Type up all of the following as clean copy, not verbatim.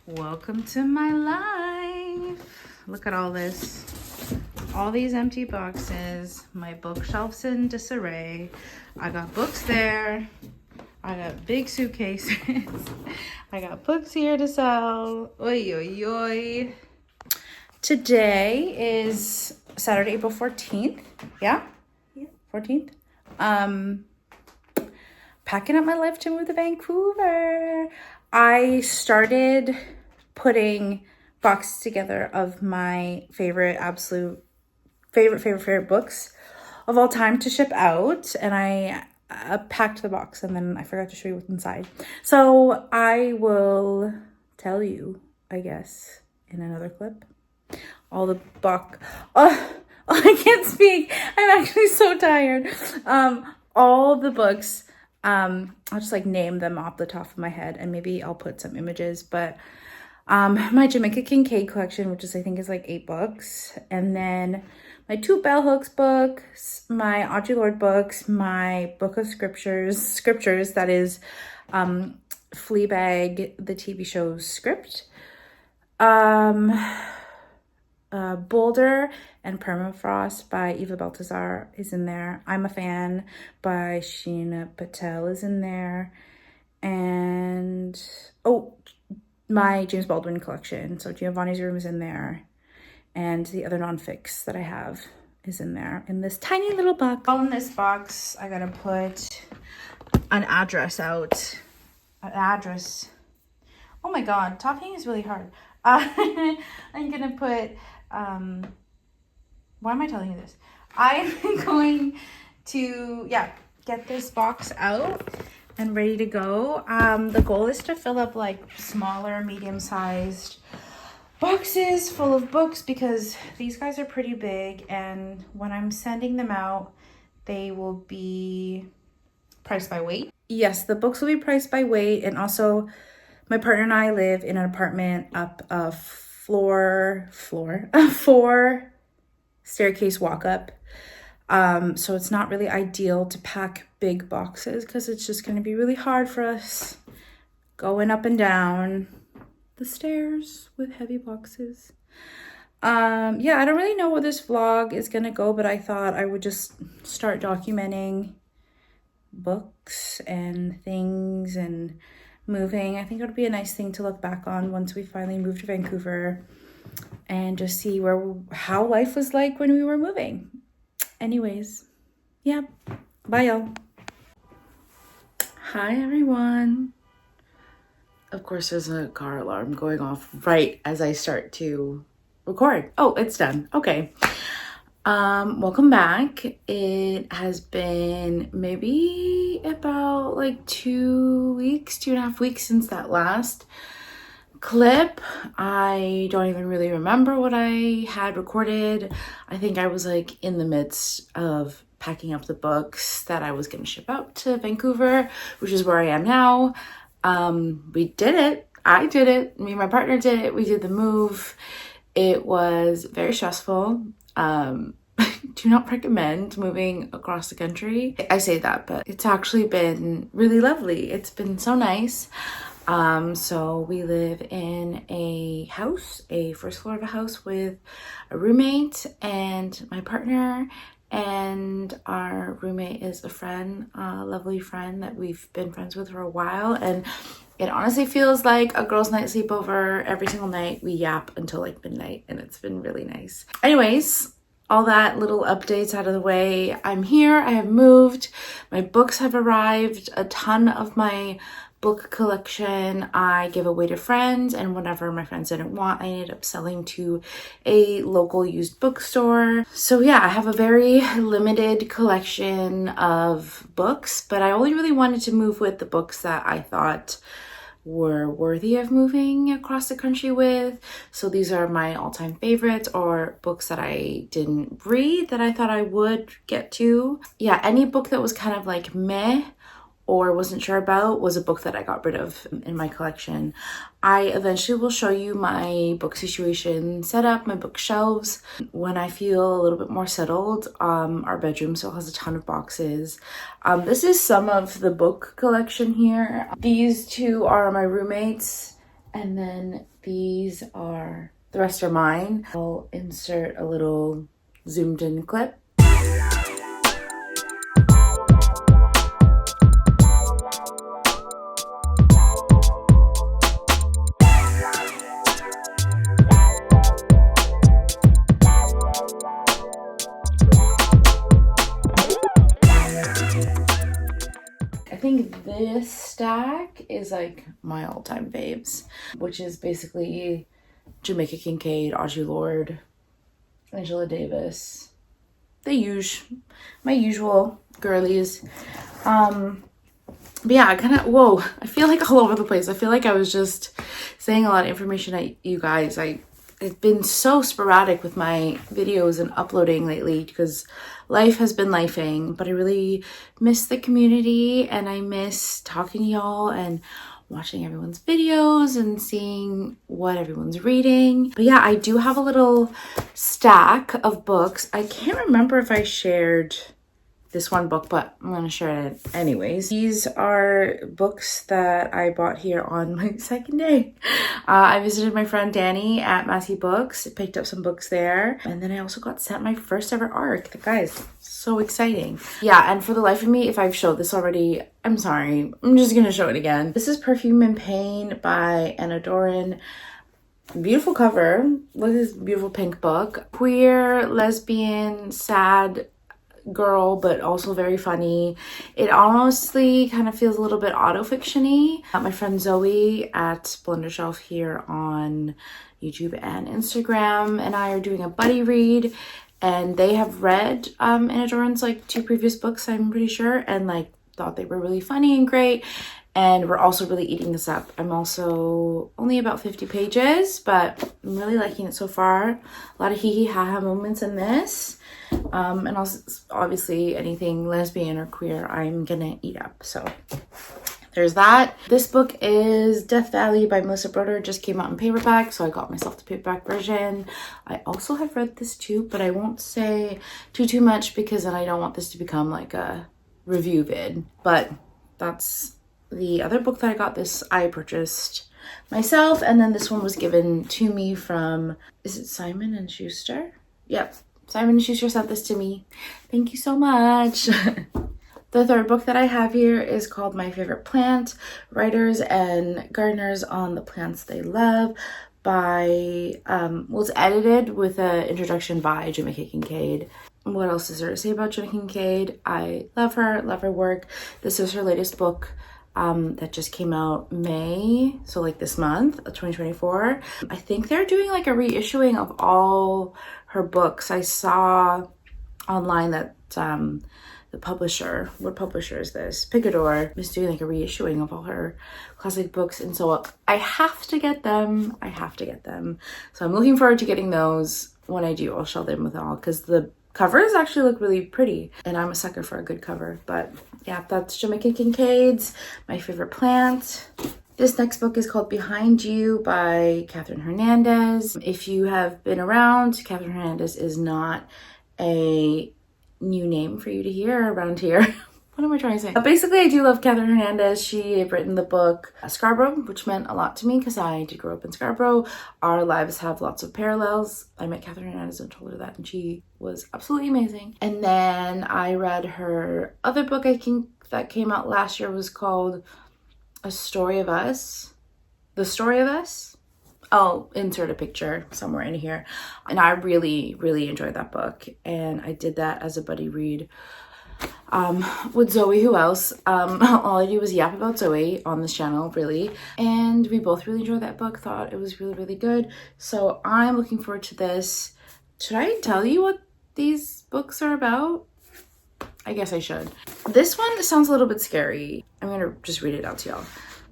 Welcome to my life. Look at all this. All these empty boxes. My bookshelf's in disarray. I got books there. I got big suitcases. I got books here to sell. Oy, oy, oy. Today is Saturday, April 14th. Yeah? Yeah. 14th. Packing up my life to move to Vancouver. I started putting boxes together of my absolute favorite books of all time to ship out, and I packed the box and then I forgot to show you what's inside. So I will tell you, I guess, in another clip, all the I can't speak. I'm actually so tired. All the books. I'll just like name them off the top of my head, and maybe I'll put some images, but my Jamaica Kincaid collection, which is I think is like 8 books, and then my 2 Bell Hooks books, my Audre Lorde books, my book of scriptures that is Fleabag, the TV show's script, Boulder and Permafrost by Eva Baltazar is in there. I'm a Fan by Sheena Patel is in there. And, my James Baldwin collection. So Giovanni's Room is in there. And the other non-fix that I have is in there. In this tiny little box. On this box, I gotta put an address out. An address. Oh my God, talking is really hard. I'm gonna put... why am I telling you this? I'm going to, get this box out and ready to go. The goal is to fill up like smaller, medium-sized boxes full of books because these guys are pretty big, and when I'm sending them out, they will be priced by weight. Yes, the books will be priced by weight, and also my partner and I live in an apartment up a 4 staircase walk up. So it's not really ideal to pack big boxes because it's just going to be really hard for us going up and down the stairs with heavy boxes. I don't really know where this vlog is going to go, but I thought I would just start documenting books and things and moving. I think it would be a nice thing to look back on once we finally moved to Vancouver and just see how life was like when we were moving. Anyways, bye y'all. Hi everyone. Of course, there's a car alarm going off right as I start to record. Oh, it's done. Okay. Welcome back. It has been maybe about like 2.5 weeks since that last clip. I don't even really remember what I had recorded. I think I was like in the midst of packing up the books that I was going to ship out to Vancouver, which is where I am now. We did it. I did it. Me and my partner did it. We did the move. It was very stressful. Do not recommend moving across the country. I say that, but it's actually been really lovely. It's been so nice. So we live in a first floor of a house with a roommate and my partner, and our roommate is a friend, a lovely friend that we've been friends with for a while, and it honestly feels like a girls' night sleepover. Every single night we yap until like midnight, and it's been really nice. Anyways, all that little updates out of the way, I'm here. I have moved. My books have arrived. A ton of my book collection I give away to friends, and whatever my friends didn't want, I ended up selling to a local used bookstore. So I have a very limited collection of books, but I only really wanted to move with the books that I thought were worthy of moving across the country with. So these are my all-time favorites, or books that I didn't read that I thought I would get to. Any book that was kind of like meh or wasn't sure about was a book that I got rid of in my collection. I eventually will show you my book situation setup, my bookshelves, when I feel a little bit more settled. Our bedroom still has a ton of boxes. This is some of the book collection here. These two are my roommates And then these are, the rest are mine. I'll insert a little zoomed in clip. I think this stack is like my all-time faves, which is basically Jamaica Kincaid, Audre Lorde, Angela Davis, my usual girlies. But yeah, I feel like all over the place. I feel like I was just saying a lot of information at you guys. I've been so sporadic with my videos and uploading lately because life has been lifing, but I really miss the community and I miss talking to y'all and watching everyone's videos and seeing what everyone's reading. But yeah, I do have a little stack of books. I can't remember if I shared this one book, but I'm gonna share it anyways. These are books that I bought here on my second day. I visited my friend Danny at Massey Books, picked up some books there, and then I also got sent my first ever ARC. Guys, so exciting. Yeah, and for the life of me, if I've showed this already, I'm sorry. I'm just gonna show it again. This is Perfume and Pain by Anna Doran. Beautiful cover. Look at this beautiful pink book. Queer, lesbian, sad girl, but also very funny. It honestly kind of feels a little bit autofiction-y. My friend Zoe at Splendor Shelf here on YouTube and Instagram and I are doing a buddy read, and they have read Anna Doran's like 2 previous books, I'm pretty sure, and like thought they were really funny and great, and we're also really eating this up. I'm also only about 50 pages, but I'm really liking it so far. A lot of hee hee ha ha moments in this. And also obviously anything lesbian or queer I'm gonna eat up, so there's that. This book is Death Valley by Melissa Broder. Just came out in paperback, so I got myself the paperback version. I also have read this too, but I won't say too much because then I don't want this to become like a review vid. But that's the other book that I got. This I purchased myself, and then this one was given to me from, is it Simon and Schuster? Yep. Simon & Schuster sent this to me. Thank you so much. The third book that I have here is called My Favorite Plant, Writers and Gardeners on the Plants They Love by, was edited with an introduction by Jamaica Kincaid. What else is there to say about Jamaica Kincaid? I love her work. This is her latest book that just came out May, so like this month of 2024. I think they're doing like a reissuing of all her books. I saw online that the publisher, what publisher is this? Picador is doing like a reissuing of all her classic books, and so I have to get them. So I'm looking forward to getting those. When I do, I'll show them with all, because the covers actually look really pretty, and I'm a sucker for a good cover. But yeah, that's Jamaica Kincaid's My Favorite Plant. This next book is called Behind You by Catherine Hernandez. If you have been around, Catherine Hernandez is not a new name for you to hear around here. What am I trying to say? Basically, I do love Catherine Hernandez. She had written the book Scarborough, which meant a lot to me because I did grow up in Scarborough. Our lives have lots of parallels. I met Catherine Hernandez and told her that, and she was absolutely amazing. And then I read her other book, I think, that came out last year, was called A Story of Us. The Story of Us? I'll insert a picture somewhere in here. And I really, really enjoyed that book. And I did that as a buddy read with Zoe. Who else? All I do was yap about Zoe on this channel, really. And we both really enjoyed that book, thought it was really, really good. So I'm looking forward to this. Should I tell you what these books are about? I guess I should. This one sounds a little bit scary. I'm gonna just read it out to y'all.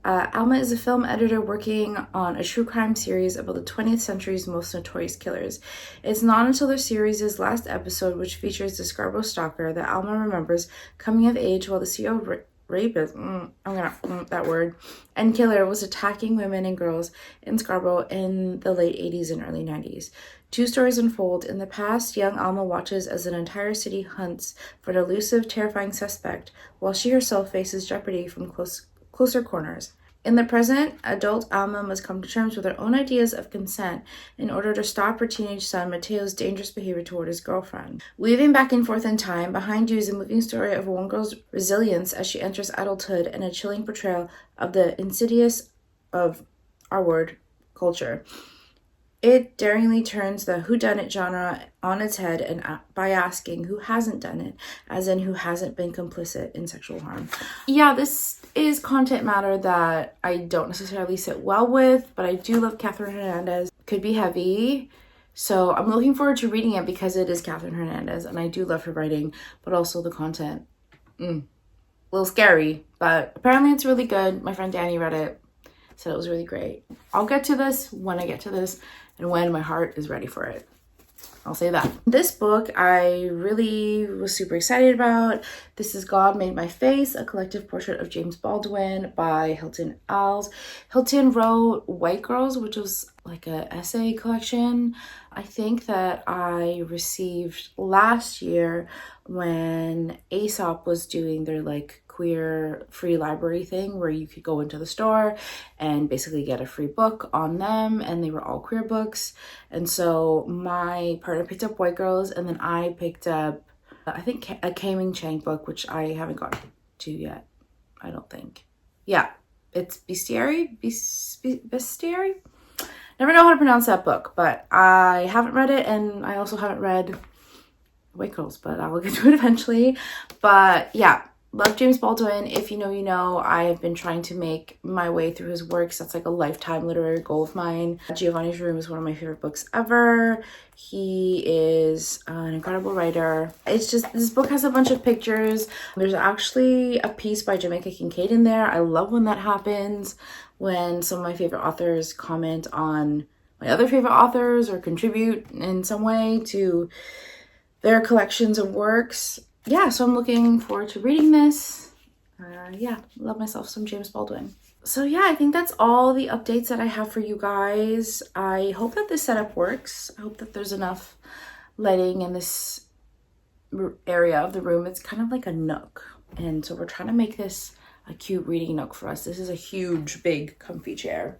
Alma is a film editor working on a true crime series about the 20th century's most notorious killers. It's not until the series' last episode, which features the Scarborough stalker, that Alma remembers coming of age while the serial rapist, and killer was attacking women and girls in Scarborough in the late 80s and early 90s. Two stories unfold. In the past, young Alma watches as an entire city hunts for an elusive, terrifying suspect, while she herself faces jeopardy from closer corners. In the present, adult Alma must come to terms with her own ideas of consent in order to stop her teenage son Mateo's dangerous behavior toward his girlfriend. Weaving back and forth in time, behind you is a moving story of one girl's resilience as she enters adulthood and a chilling portrayal of the insidious of our word culture. It daringly turns the whodunit genre on its head and by asking who hasn't done it, as in who hasn't been complicit in sexual harm. Yeah, this is content matter that I don't necessarily sit well with, but I do love Catherine Hernandez. Could be heavy, so I'm looking forward to reading it because it is Catherine Hernandez and I do love her writing, but also the content. A little scary, but apparently it's really good. My friend Danny read it, said it was really great. I'll get to this when I get to this and when my heart is ready for it. I'll say that. This book I really was super excited about. This is God Made My Face, a collective portrait of James Baldwin by Hilton Als. Hilton wrote White Girls, which was like an essay collection. I think that I received last year when Aesop was doing their like queer free library thing where you could go into the store and basically get a free book on them, and they were all queer books. And so my partner picked up White Girls, and then I picked up I think a Kaming Chang book, which I haven't got to yet, I don't think. Yeah, it's Bestiary. Never know how to pronounce that book, but I haven't read it, and I also haven't read White Girls, but I will get to it eventually. But yeah, love James Baldwin. If you know, you know. I have been trying to make my way through his works. That's like a lifetime literary goal of mine. Giovanni's Room is one of my favorite books ever. He is an incredible writer. It's just, this book has a bunch of pictures. There's actually a piece by Jamaica Kincaid in there. I love when that happens, when some of my favorite authors comment on my other favorite authors or contribute in some way to their collections of works. Yeah, so I'm looking forward to reading this. Yeah, love myself some James Baldwin. So yeah, I think that's all the updates that I have for you guys. I hope that this setup works. I hope that there's enough lighting in this area of the room. It's kind of like a nook, and so we're trying to make this a cute reading nook for us. This is a huge, big, comfy chair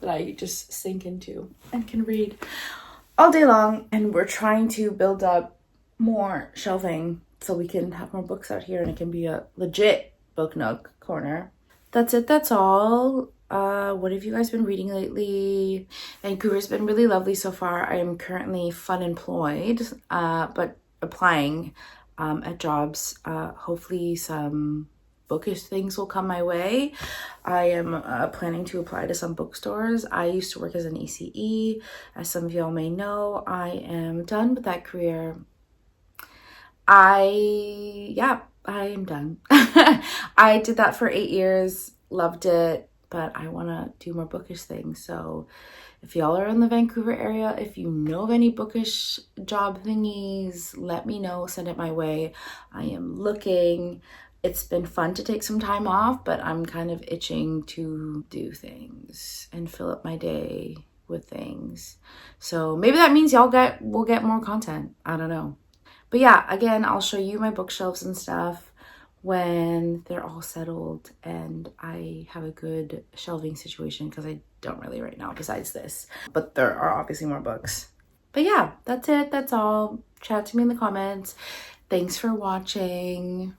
that I just sink into and can read all day long. And we're trying to build up more shelving so we can have more books out here and it can be a legit book nook corner. That's it. That's all. What have you guys been reading lately? Vancouver's been really lovely so far. I am currently fun employed, but applying at jobs. Hopefully some bookish things will come my way. I am planning to apply to some bookstores. I used to work as an ECE. As some of y'all may know, I am done with that career. I am done. I did that for 8 years, loved it, but I want to do more bookish things. So if y'all are in the Vancouver area, if you know of any bookish job thingies, let me know, send it my way. I am looking. It's been fun to take some time off, but I'm kind of itching to do things and fill up my day with things. So maybe that means y'all will get more content. I don't know. But yeah, again, I'll show you my bookshelves and stuff when they're all settled and I have a good shelving situation, because I don't really right now besides this. But there are obviously more books. But yeah, that's it. That's all. Chat to me in the comments. Thanks for watching.